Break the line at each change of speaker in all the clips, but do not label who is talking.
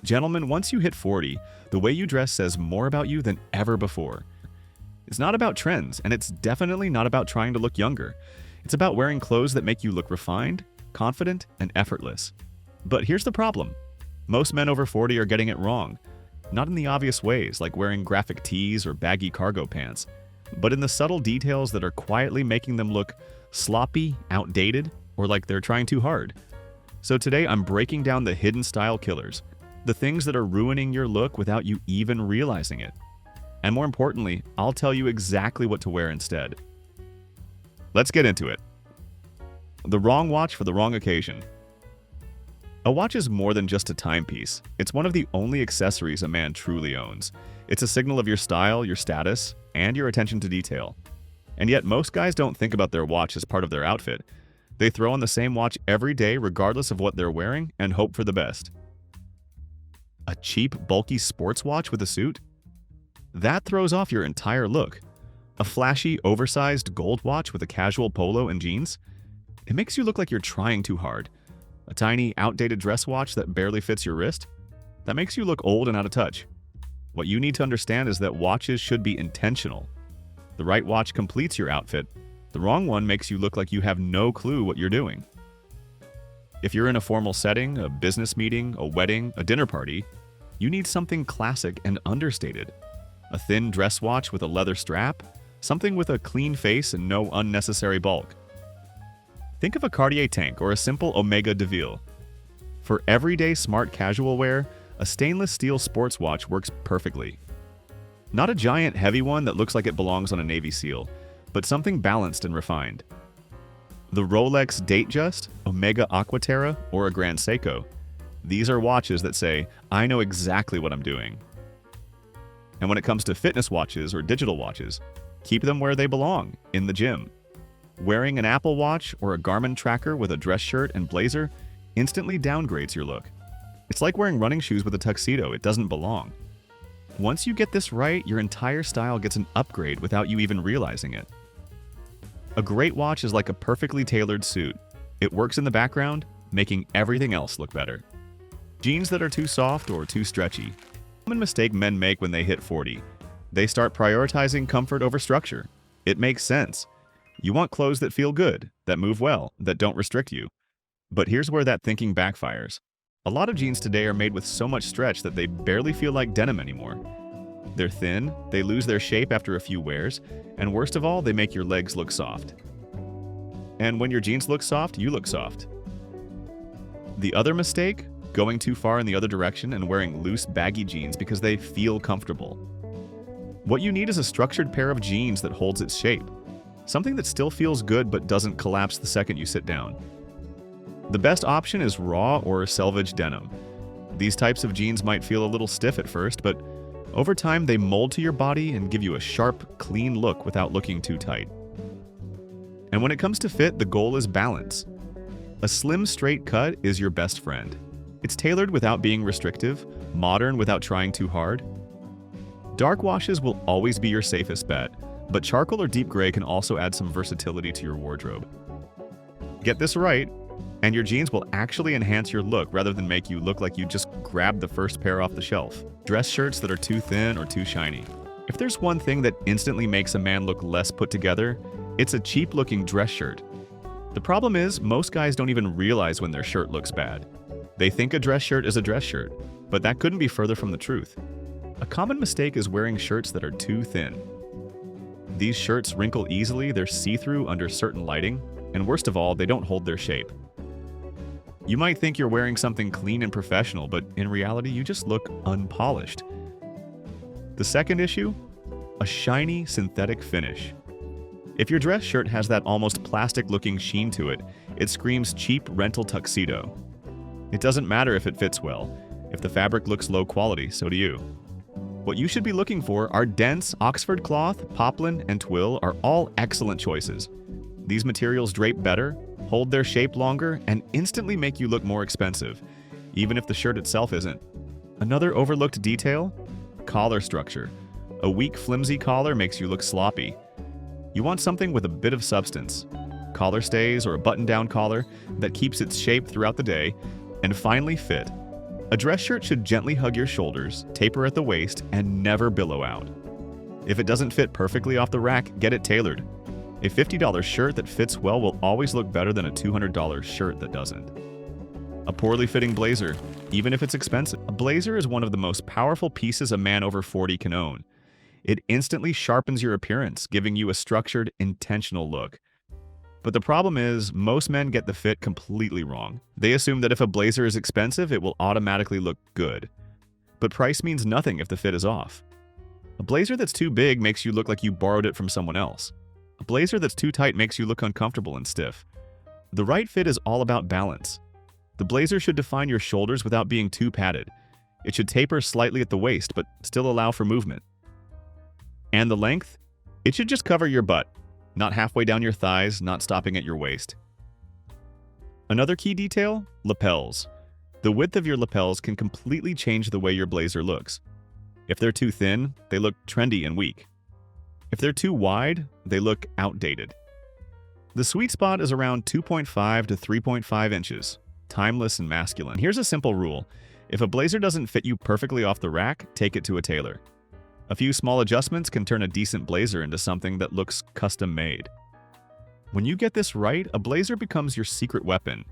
Gentlemen, once you hit 40, the way you dress says more about you than ever before. It's not about trends, and it's definitely not about trying to look younger. It's about wearing clothes that make you look refined, confident, and effortless. But here's the problem. Most men over 40 are getting it wrong. Not in the obvious ways, like wearing graphic tees or baggy cargo pants, but in the subtle details that are quietly making them look sloppy, outdated, or like they're trying too hard. So today I'm breaking down the hidden style killers, the things that are ruining your look without you even realizing it. And more importantly, I'll tell you exactly what to wear instead. Let's get into it. The wrong watch for the wrong occasion. A watch is more than just a timepiece. It's one of the only accessories a man truly owns. It's a signal of your style, your status, and your attention to detail. And yet most guys don't think about their watch as part of their outfit. They throw on the same watch every day regardless of what they're wearing and hope for the best. A cheap, bulky sports watch with a suit? That throws off your entire look. A flashy, oversized gold watch with a casual polo and jeans? It makes you look like you're trying too hard. A tiny, outdated dress watch that barely fits your wrist? That makes you look old and out of touch. What you need to understand is that watches should be intentional. The right watch completes your outfit. The wrong one makes you look like you have no clue what you're doing. If you're in a formal setting, a business meeting, a wedding, a dinner party, you need something classic and understated. A thin dress watch with a leather strap, something with a clean face and no unnecessary bulk. Think of a Cartier tank or a simple Omega DeVille. For everyday smart casual wear, a stainless steel sports watch works perfectly. Not a giant heavy one that looks like it belongs on a Navy SEAL, but something balanced and refined. The Rolex Datejust, Omega Aquaterra, or a Grand Seiko. These are watches that say, I know exactly what I'm doing. And when it comes to fitness watches or digital watches, keep them where they belong, in the gym. Wearing an Apple Watch or a Garmin tracker with a dress shirt and blazer instantly downgrades your look. It's like wearing running shoes with a tuxedo. It doesn't belong. Once you get this right, your entire style gets an upgrade without you even realizing it. A great watch is like a perfectly tailored suit. It works in the background, making everything else look better. Jeans that are too soft or too stretchy. Common mistake men make when they hit 40. They start prioritizing comfort over structure. It makes sense. You want clothes that feel good, that move well, that don't restrict you. But here's where that thinking backfires. A lot of jeans today are made with so much stretch that they barely feel like denim anymore. They're thin, they lose their shape after a few wears, and worst of all, they make your legs look soft. And when your jeans look soft, you look soft. The other mistake? Going too far in the other direction and wearing loose, baggy jeans because they feel comfortable. What you need is a structured pair of jeans that holds its shape. Something that still feels good but doesn't collapse the second you sit down. The best option is raw or selvage denim. These types of jeans might feel a little stiff at first, but over time they mold to your body and give you a sharp, clean look without looking too tight. And when it comes to fit, the goal is balance. A slim, straight cut is your best friend. It's tailored without being restrictive, modern without trying too hard. Dark washes will always be your safest bet, but charcoal or deep gray can also add some versatility to your wardrobe. Get this right, and your jeans will actually enhance your look rather than make you look like you just grabbed the first pair off the shelf. Dress shirts that are too thin or too shiny. If there's one thing that instantly makes a man look less put together, it's a cheap-looking dress shirt. The problem is, most guys don't even realize when their shirt looks bad. They think a dress shirt is a dress shirt, but that couldn't be further from the truth. A common mistake is wearing shirts that are too thin. These shirts wrinkle easily, they're see-through under certain lighting, and worst of all, they don't hold their shape. You might think you're wearing something clean and professional, but in reality, you just look unpolished. The second issue? A shiny synthetic finish. If your dress shirt has that almost plastic-looking sheen to it, it screams cheap rental tuxedo. It doesn't matter if it fits well. If the fabric looks low quality, so do you. What you should be looking for are dense Oxford cloth, poplin, and twill are all excellent choices. These materials drape better, hold their shape longer, and instantly make you look more expensive, even if the shirt itself isn't. Another overlooked detail? Collar structure. A weak, flimsy collar makes you look sloppy. You want something with a bit of substance. Collar stays or a button-down collar that keeps its shape throughout the day. And finally, fit. A dress shirt should gently hug your shoulders, taper at the waist, and never billow out. If it doesn't fit perfectly off the rack, get it tailored. A $50 shirt that fits well will always look better than a $200 shirt that doesn't. A poorly fitting blazer, even if it's expensive. A blazer is one of the most powerful pieces a man over 40 can own. It instantly sharpens your appearance, giving you a structured, intentional look. But the problem is, most men get the fit completely wrong. They assume that if a blazer is expensive, it will automatically look good. But price means nothing if the fit is off. A blazer that's too big makes you look like you borrowed it from someone else. A blazer that's too tight makes you look uncomfortable and stiff. The right fit is all about balance. The blazer should define your shoulders without being too padded. It should taper slightly at the waist, but still allow for movement. And the length? It should just cover your butt, not halfway down your thighs, not stopping at your waist. Another key detail? Lapels. The width of your lapels can completely change the way your blazer looks. If they're too thin, they look trendy and weak. If they're too wide, they look outdated. The sweet spot is around 2.5 to 3.5 inches, timeless and masculine. Here's a simple rule. If a blazer doesn't fit you perfectly off the rack, take it to a tailor. A few small adjustments can turn a decent blazer into something that looks custom-made. When you get this right, a blazer becomes your secret weapon.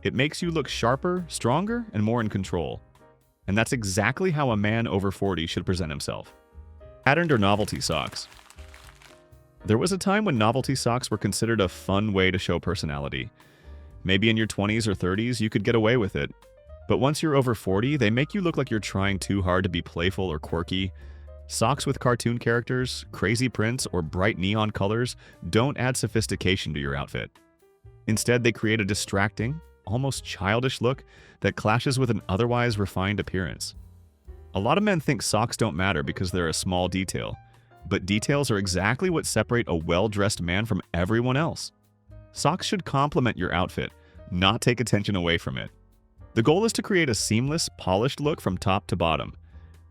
It makes you look sharper, stronger, and more in control. And that's exactly how a man over 40 should present himself. Patterned or novelty socks. There was a time when novelty socks were considered a fun way to show personality. Maybe in your 20s or 30s, you could get away with it. But once you're over 40, they make you look like you're trying too hard to be playful or quirky. Socks with cartoon characters, crazy prints, or bright neon colors don't add sophistication to your outfit. Instead, they create a distracting, almost childish look that clashes with an otherwise refined appearance. A lot of men think socks don't matter because they're a small detail, but details are exactly what separate a well-dressed man from everyone else. Socks should complement your outfit, not take attention away from it. The goal is to create a seamless, polished look from top to bottom.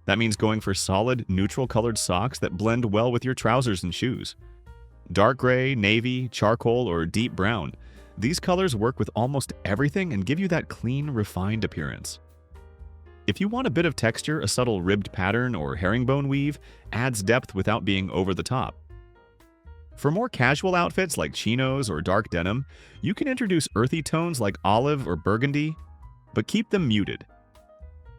That means going for solid, neutral-colored socks that blend well with your trousers and shoes. Dark gray, navy, charcoal, or deep brown. These colors work with almost everything and give you that clean, refined appearance. If you want a bit of texture, a subtle ribbed pattern or herringbone weave adds depth without being over the top. For more casual outfits like chinos or dark denim, you can introduce earthy tones like olive or burgundy, but keep them muted.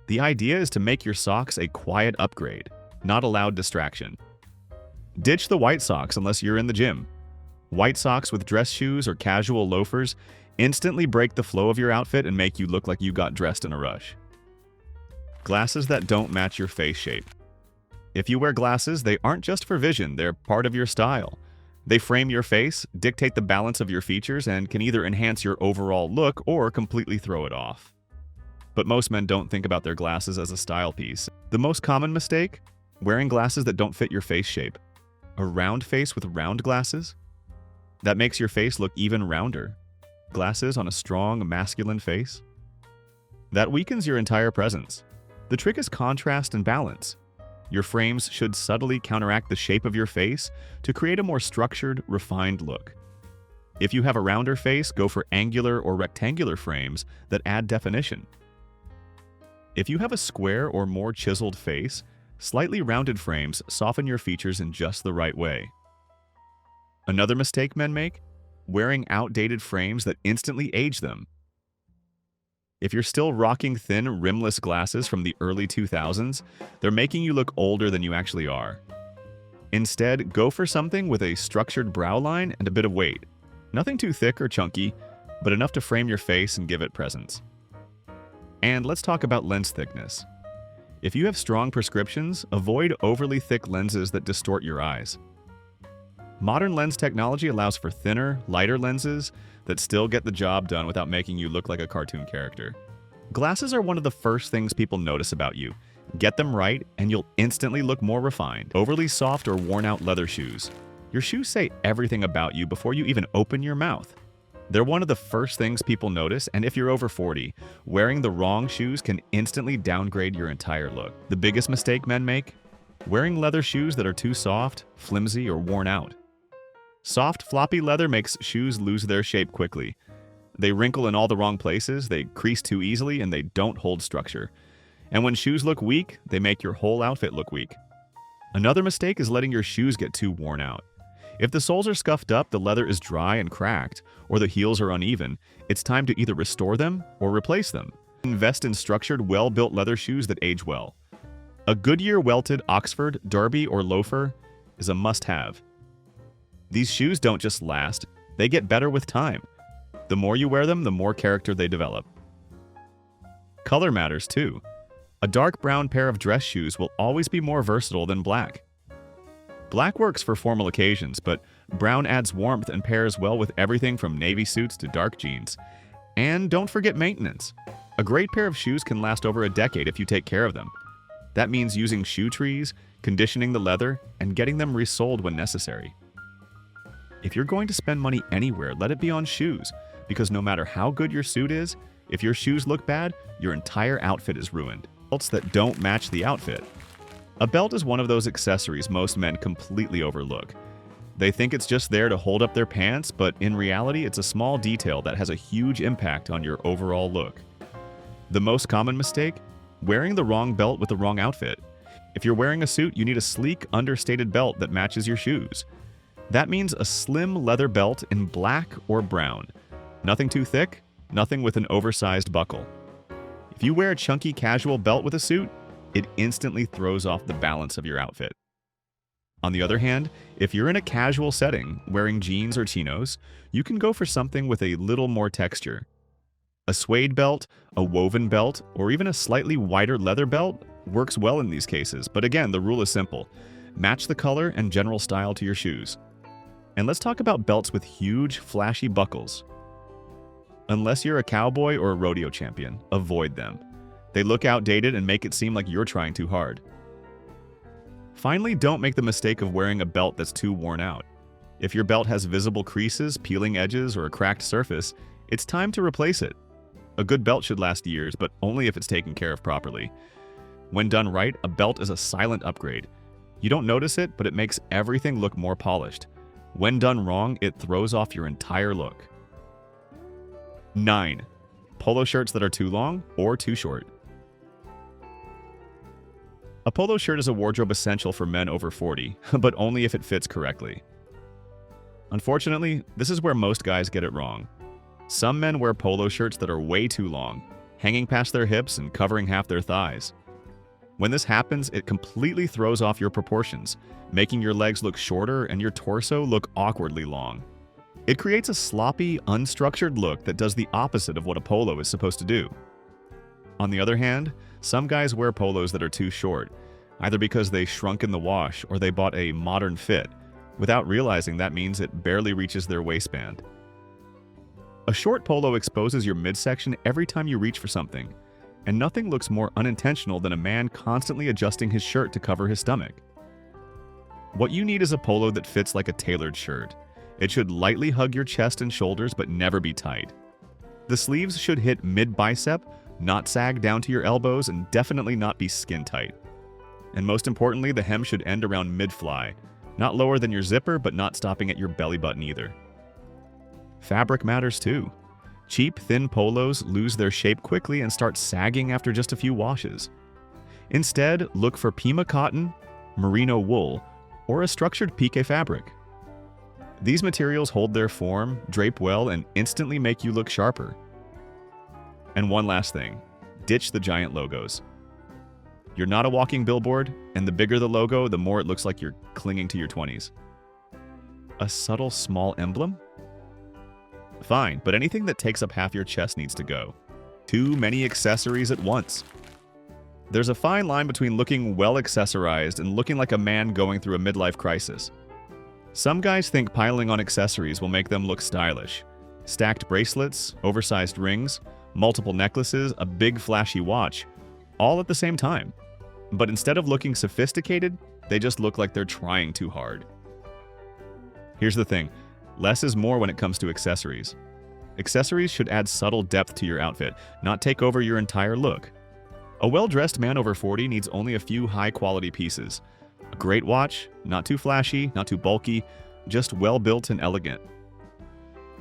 The idea is to make your socks a quiet upgrade, not a loud distraction. Ditch the white socks unless you're in the gym. White socks with dress shoes or casual loafers instantly break the flow of your outfit and make you look like you got dressed in a rush. Glasses that don't match your face shape. If you wear glasses, they aren't just for vision, they're part of your style. They frame your face, dictate the balance of your features, and can either enhance your overall look or completely throw it off. But most men don't think about their glasses as a style piece. The most common mistake? Wearing glasses that don't fit your face shape. A round face with round glasses? That makes your face look even rounder. Glasses on a strong, masculine face? That weakens your entire presence. The trick is contrast and balance. Your frames should subtly counteract the shape of your face to create a more structured, refined look. If you have a rounder face, go for angular or rectangular frames that add definition. If you have a square or more chiseled face, slightly rounded frames soften your features in just the right way. Another mistake men make? Wearing outdated frames that instantly age them. If you're still rocking thin, rimless glasses from the early 2000s, they're making you look older than you actually are. Instead, go for something with a structured brow line and a bit of weight. Nothing too thick or chunky, but enough to frame your face and give it presence. And let's talk about lens thickness. If you have strong prescriptions, avoid overly thick lenses that distort your eyes. Modern lens technology allows for thinner, lighter lenses that still get the job done without making you look like a cartoon character. Glasses are one of the first things people notice about you. Get them right, and you'll instantly look more refined. Overly soft or worn-out leather shoes. Your shoes say everything about you before you even open your mouth. They're one of the first things people notice, and if you're over 40, wearing the wrong shoes can instantly downgrade your entire look. The biggest mistake men make? Wearing leather shoes that are too soft, flimsy, or worn out. Soft, floppy leather makes shoes lose their shape quickly. They wrinkle in all the wrong places, they crease too easily, and they don't hold structure. And when shoes look weak, they make your whole outfit look weak. Another mistake is letting your shoes get too worn out. If the soles are scuffed up, the leather is dry and cracked, or the heels are uneven, it's time to either restore them or replace them. Invest in structured, well-built leather shoes that age well. A Goodyear welted Oxford, Derby, or loafer is a must-have. These shoes don't just last, they get better with time. The more you wear them, the more character they develop. Color matters too. A dark brown pair of dress shoes will always be more versatile than black. Black works for formal occasions, but brown adds warmth and pairs well with everything from navy suits to dark jeans. And don't forget maintenance. A great pair of shoes can last over a decade if you take care of them. That means using shoe trees, conditioning the leather, and getting them resoled when necessary. If you're going to spend money anywhere, let it be on shoes, because no matter how good your suit is, if your shoes look bad, your entire outfit is ruined. Belts that don't match the outfit. A belt is one of those accessories most men completely overlook. They think it's just there to hold up their pants, but in reality, it's a small detail that has a huge impact on your overall look. The most common mistake? Wearing the wrong belt with the wrong outfit. If you're wearing a suit, you need a sleek, understated belt that matches your shoes. That means a slim leather belt in black or brown. Nothing too thick, nothing with an oversized buckle. If you wear a chunky casual belt with a suit, it instantly throws off the balance of your outfit. On the other hand, if you're in a casual setting, wearing jeans or chinos, you can go for something with a little more texture. A suede belt, a woven belt, or even a slightly wider leather belt works well in these cases, but again, the rule is simple. Match the color and general style to your shoes. And let's talk about belts with huge, flashy buckles. Unless you're a cowboy or a rodeo champion, avoid them. They look outdated and make it seem like you're trying too hard. Finally, don't make the mistake of wearing a belt that's too worn out. If your belt has visible creases, peeling edges, or a cracked surface, it's time to replace it. A good belt should last years, but only if it's taken care of properly. When done right, a belt is a silent upgrade. You don't notice it, but it makes everything look more polished. When done wrong, it throws off your entire look. 9. Polo shirts that are too long or too short. A polo shirt is a wardrobe essential for men over 40, but only if it fits correctly. Unfortunately, this is where most guys get it wrong. Some men wear polo shirts that are way too long, hanging past their hips and covering half their thighs. When this happens, it completely throws off your proportions, making your legs look shorter and your torso look awkwardly long. It creates a sloppy, unstructured look that does the opposite of what a polo is supposed to do. On the other hand, some guys wear polos that are too short, either because they shrunk in the wash or they bought a modern fit, without realizing that means it barely reaches their waistband. A short polo exposes your midsection every time you reach for something, and nothing looks more unintentional than a man constantly adjusting his shirt to cover his stomach. What you need is a polo that fits like a tailored shirt. It should lightly hug your chest and shoulders but never be tight. The sleeves should hit mid-bicep, not sag down to your elbows, and definitely not be skin tight. And most importantly, the hem should end around mid-fly, not lower than your zipper but not stopping at your belly button either. Fabric matters too. Cheap, thin polos lose their shape quickly and start sagging after just a few washes. Instead, look for Pima cotton, merino wool, or a structured piqué fabric. These materials hold their form, drape well, and instantly make you look sharper. And one last thing, ditch the giant logos. You're not a walking billboard, and the bigger the logo, the more it looks like you're clinging to your 20s. A subtle small emblem? Fine, but anything that takes up half your chest needs to go. Too many accessories at once. There's a fine line between looking well accessorized and looking like a man going through a midlife crisis. Some guys think piling on accessories will make them look stylish. Stacked bracelets, oversized rings, multiple necklaces, a big flashy watch, all at the same time. But instead of looking sophisticated, they just look like they're trying too hard. Here's the thing, less is more when it comes to accessories. Accessories should add subtle depth to your outfit, not take over your entire look. A well-dressed man over 40 needs only a few high-quality pieces. A great watch, not too flashy, not too bulky, just well-built and elegant.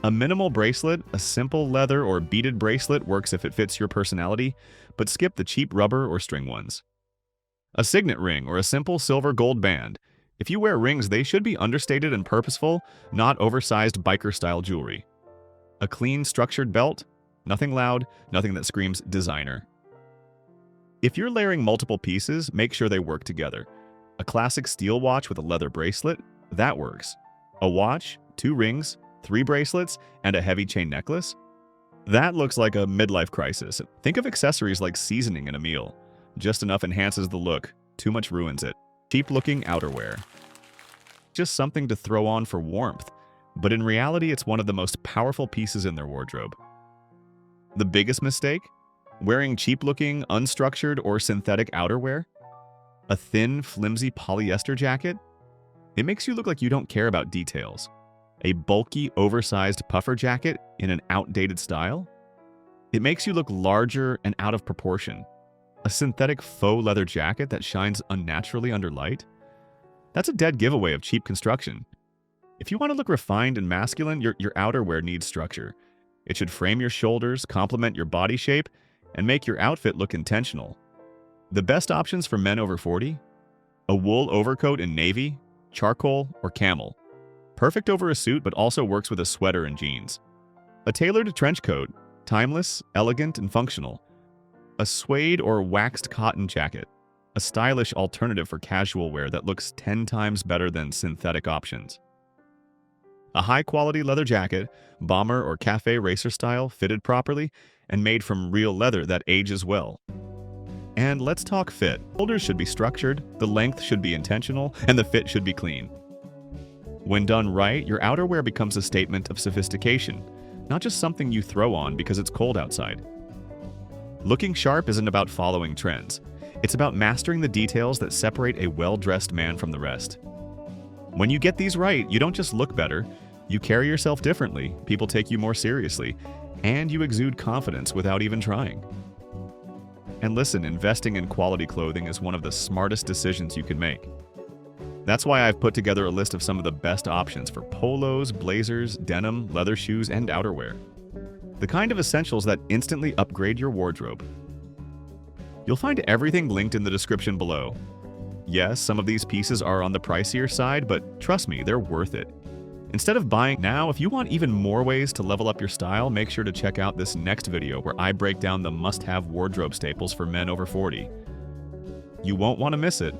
A minimal bracelet, a simple leather or beaded bracelet works if it fits your personality, but skip the cheap rubber or string ones. A signet ring or a simple silver gold band. If you wear rings, they should be understated and purposeful, not oversized biker-style jewelry. A clean, structured belt. Nothing loud, nothing that screams designer. If you're layering multiple pieces, make sure they work together. A classic steel watch with a leather bracelet, that works. A watch, 2 rings, 3 bracelets, and a heavy chain necklace? That looks like a midlife crisis. Think of accessories like seasoning in a meal. Just enough enhances the look, too much ruins it. Cheap-looking outerwear. Just something to throw on for warmth, but in reality it's one of the most powerful pieces in their wardrobe. The biggest mistake? Wearing cheap-looking, unstructured, or synthetic outerwear? A thin, flimsy polyester jacket? It makes you look like you don't care about details. A bulky, oversized puffer jacket in an outdated style? It makes you look larger and out of proportion. A synthetic faux leather jacket that shines unnaturally under light? That's a dead giveaway of cheap construction. If you want to look refined and masculine, your outerwear needs structure. It should frame your shoulders, complement your body shape, and make your outfit look intentional. The best options for men over 40? A wool overcoat in navy, charcoal, or camel. Perfect over a suit, but also works with a sweater and jeans. A tailored trench coat, timeless, elegant, and functional. A suede or waxed cotton jacket, a stylish alternative for casual wear that looks 10 times better than synthetic options. A high-quality leather jacket, bomber or cafe racer style, fitted properly, and made from real leather that ages well. And let's talk fit. Shoulders should be structured, the length should be intentional, and the fit should be clean. When done right, your outerwear becomes a statement of sophistication, not just something you throw on because it's cold outside. Looking sharp isn't about following trends. It's about mastering the details that separate a well-dressed man from the rest. When you get these right, you don't just look better, you carry yourself differently, people take you more seriously, and you exude confidence without even trying. And listen, investing in quality clothing is one of the smartest decisions you can make. That's why I've put together a list of some of the best options for polos, blazers, denim, leather shoes, and outerwear. The kind of essentials that instantly upgrade your wardrobe. You'll find everything linked in the description below. Yes, some of these pieces are on the pricier side, but trust me, they're worth it. Instead of buying now, if you want even more ways to level up your style, make sure to check out this next video where I break down the must-have wardrobe staples for men over 40. You won't want to miss it.